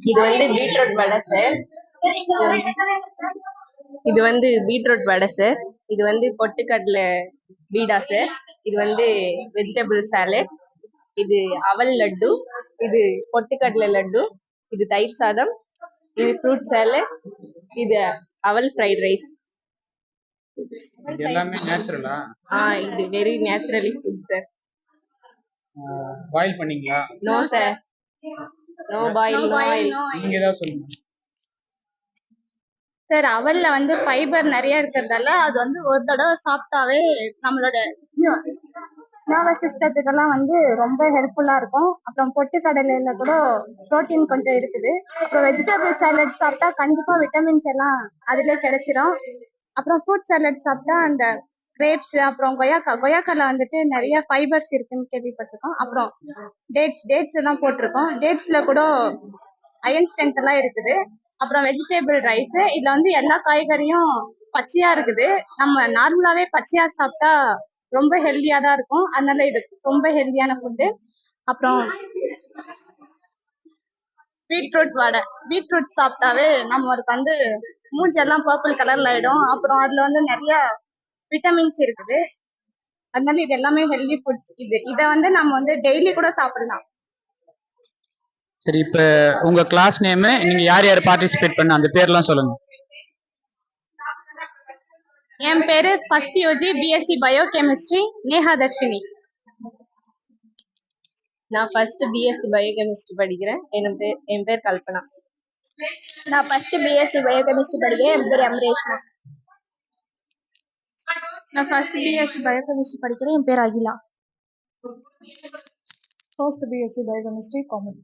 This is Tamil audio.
இது வந்து பீட்ரூட் வடை சார். இது வந்து பீட்ரூட் வடை சார். இது வந்து பொட்டுக்கடலை பீடா சார். இது வந்து வெஜிடபிள் சாலட். இது அவல் லட்டு. இது பொட்டுக்கடலை லட்டு. இது தயிர் சாதம். இது ஃப்ரூட் சாலட். இது அவல் ஃப்ரைட் ரைஸ். இது எல்லாமே நேச்சுரலா? இது very naturally food sir. Boil பண்ணீங்களா? No sir. No boil, no oil. நீங்க ஏதாவது சொல்லுங்க சார். அவல்ல வந்து ஃபைபர் நிறைய இருக்கிறதால அது வந்து ஒரு தடவை சாப்பிட்டாவே நம்மளோட நர்வஸ் சிஸ்டத்துக்கெல்லாம் வந்து ரொம்ப ஹெல்ப்ஃபுல்லா இருக்கும். அப்புறம் பொட்டுக்கடலையில கூட ப்ரோட்டீன் கொஞ்சம் இருக்குது. அப்புறம் வெஜிடபிள் சாலட் சாப்பிட்டா கண்டிப்பா விட்டமின்ஸ் எல்லாம் அதுல கிடைச்சிரும். அப்புறம் ஃப்ரூட் சாலட் சாப்பிட்டா அந்த கிரேப்ஸ் அப்புறம் கொய்யாக்கால வந்துட்டு நிறைய ஃபைபர்ஸ் இருக்குன்னு கேள்விப்பட்டிருக்கோம். அப்புறம் டேட்ஸ் எல்லாம் போட்டிருக்கோம். டேட்ஸ்ல கூட அயன் ஸ்ட்ரென்த் எல்லாம் இருக்குது. அப்புறம் வெஜிடபிள் ரைஸ், இதுல வந்து எல்லா காய்கறியும் பச்சையா இருக்குது. நம்ம நார்மலாவே பச்சையா சாப்பிட்டா ரொம்ப ஹெல்தியா தான் இருக்கும். அதனால இது ரொம்ப ஹெல்தியான ஃபுட்டு. அப்புறம் பீட்ரூட் வடை. பீட்ரூட் சாப்பிட்டாவே நம்மளுக்கு வந்து மூஞ்செல்லாம் பர்பிள் கலர்ல ஆயிடும். அப்புறம் அதுல வந்து நிறைய விட்டமின்ஸ் இருக்குது. அதனால இது எல்லாமே ஹெல்தி ஃபுட்ஸ். இதை வந்து நம்ம வந்து டெய்லி கூட சாப்பிடலாம். சரி, இப்ப உங்க கிளாஸ் நேம், நீங்க யார் யார் பார்ட்டிசிபேட் பண்ண அந்த பேர்லாம் சொல்லுங்க. என் பேரு ஃபர்ஸ்ட் யூஜி பிஎஸ்சி பயோகெமிஸ்ட்ரி நேஹாதர்ஷினி. நான் ஃபர்ஸ்ட் பிஎஸ்சி பயோகெமிஸ்ட்ரி படிக்கிறேன். என் பேர் கல்பனா. நான் ஃபர்ஸ்ட் பிஎஸ்சி பயோகெமிஸ்ட்ரி படிக்கிறேன். என் பேர் அம்ரேஷ்மா. நான் ஃபர்ஸ்ட் பிஎஸ்சி பயோகெமிஸ்ட்ரி படிக்கிறேன். என் பேர் Akila. First BSc biochemistry common.